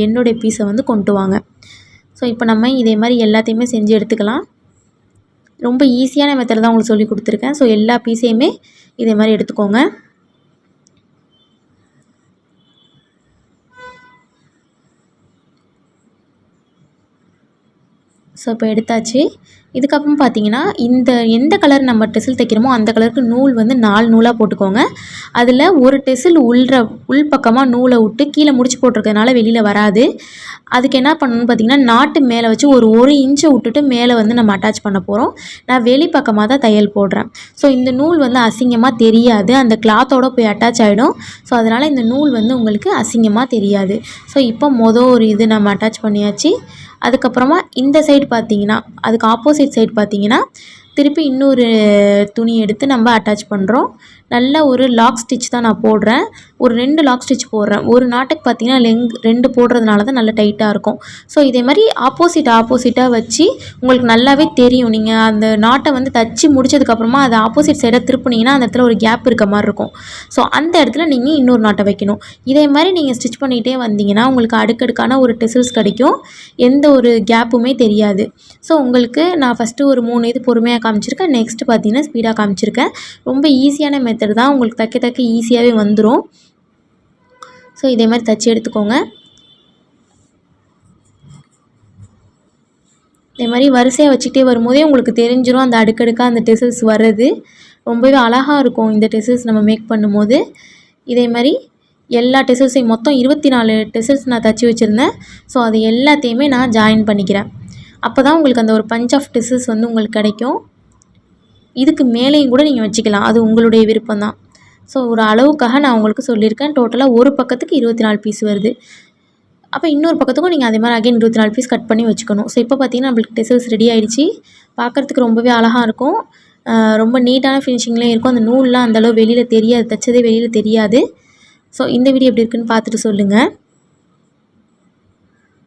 என்னுடைய பீஸை வந்து கொண்டு வாங்க. ஸோ இப்போ நம்ம இதே மாதிரி எல்லாத்தையுமே செஞ்சு எடுத்துக்கலாம். ரொம்ப ஈஸியான மெத்தட் தான் உங்களுக்கு சொல்லி கொடுத்துருக்கேன். ஸோ எல்லா பீஸையுமே இதே மாதிரி எடுத்துக்கோங்க. ஸோ இப்போ எடுத்தாச்சு. இதுக்கப்புறம் பார்த்தீங்கன்னா எந்த கலர் நம்ம டெசில் தைக்கிறோமோ அந்த கலருக்கு நூல் வந்து 4 நூலாக போட்டுக்கோங்க. அதில் ஒரு டெசில் உள்பக்கமாக நூலை விட்டு கீழே முடிச்சு போட்டிருக்கிறதுனால வெளியில் வராது. அதுக்கு என்ன பண்ணணும்னு பார்த்தீங்கன்னா நாட்டு மேலே வச்சு ஒரு இன்ச்சை விட்டுட்டு மேலே வந்து நம்ம அட்டாச் பண்ண போகிறோம். நான் வெளிப்பக்கமாக தான் தையல் போடுறேன். ஸோ இந்த நூல் வந்து அசிங்கமாக தெரியாது, அந்த கிளாத்தோடு போய் அட்டாச் ஆகிடும். ஸோ அதனால் இந்த நூல் வந்து உங்களுக்கு அசிங்கமாக தெரியாது. ஸோ இப்போ ஒரு இது நம்ம அட்டாச் பண்ணியாச்சு. அதுக்கப்புறமா இந்த சைடு பார்த்தீங்கன்னா அதுக்கு ஆப்போசிட் சைடு பார்த்தீங்கன்னா திருப்பி இன்னொரு துணி எடுத்து நம்ம அட்டாச் பண்ணுறோம். நல்ல ஒரு லாக் ஸ்டிச் தான் நான் போடுறேன். ஒரு 2 லாக் ஸ்டிச் போடுறேன். ஒரு நாட்டுக்கு பார்த்தீங்கன்னா 2 போடுறதுனால தான் நல்லா டைட்டாக இருக்கும். ஸோ இதே மாதிரி ஆப்போசிட்டாக வச்சு உங்களுக்கு நல்லாவே தெரியும். நீங்கள் அந்த நாட்டை வந்து தச்சு முடிச்சதுக்கப்புறமா அதை ஆப்போசிட் சைடாக திருப்புனீங்கன்னா அந்த இடத்துல ஒரு கேப் இருக்க மாதிரி இருக்கும். ஸோ அந்த இடத்துல நீங்கள் இன்னொரு நாட்டை வைக்கணும். இதே மாதிரி நீங்கள் ஸ்டிச் பண்ணிகிட்டே வந்தீங்கன்னா உங்களுக்கு அடுக்கடுக்கான ஒரு டெசில்ஸ் கிடைக்கும். எந்த ஒரு கேப்புமே தெரியாது. ஸோ உங்களுக்கு நான் ஃபஸ்ட்டு ஒரு 3 இது பொறுமையாக காமிச்சிருக்கேன். நெக்ஸ்ட்டு பார்த்தீங்கன்னா ஸ்பீடாக காமிச்சிருக்கேன். ரொம்ப ஈஸியான மெத்தட் தான். உங்களுக்கு தைக்க ஈஸியாகவே வந்துடும். ஸோ இதே மாதிரி தைச்சி எடுத்துக்கோங்க. இதே மாதிரி வரிசையாக வச்சுக்கிட்டே வரும்போதே உங்களுக்கு தெரிஞ்சிடும் அந்த அடுக்கடுக்காக அந்த டெசில்ஸ் வர்றது. ரொம்பவே அழகாக இருக்கும் இந்த டெசில்ஸ் நம்ம மேக் பண்ணும்போது. இதே மாதிரி எல்லா டெசில்ஸையும் மொத்தம் 24 டெசில்ஸ் நான் தைச்சி வச்சுருந்தேன். ஸோ அது எல்லாத்தையுமே நான் ஜாயின் பண்ணிக்கிறேன். அப்போ தான் உங்களுக்கு அந்த ஒரு பஞ்ச் ஆஃப் டெசில்ஸ் வந்து உங்களுக்கு கிடைக்கும். இதுக்கு மேலேயும் கூட நீங்கள் வச்சுக்கலாம், அது உங்களுடைய விருப்பம் தான். ஸோ ஒரு அளவுக்காக நான் உங்களுக்கு சொல்லியிருக்கேன். டோட்டலாக ஒரு பக்கத்துக்கு 24 பீஸ் வருது. அப்போ இன்னொரு பக்கத்துக்கும் நீங்கள் அதே மாதிரி அகைன் 24 பீஸ் கட் பண்ணி வச்சுக்கணும். ஸோ இப்போ பார்த்தீங்கன்னா நம்மளுக்கு டெசில்ஸ் ரெடி ஆகிடுச்சு. பார்க்குறதுக்கு ரொம்பவே அழகாக இருக்கும். ரொம்ப நீட்டான ஃபினிஷிங்லேயும் இருக்கும். அந்த நூல்லாம் அந்தளவு வெளியில் தெரியாது, தைச்சதே வெளியில் தெரியாது. ஸோ இந்த வீடியோ எப்படி இருக்குன்னு பார்த்துட்டு சொல்லுங்கள்.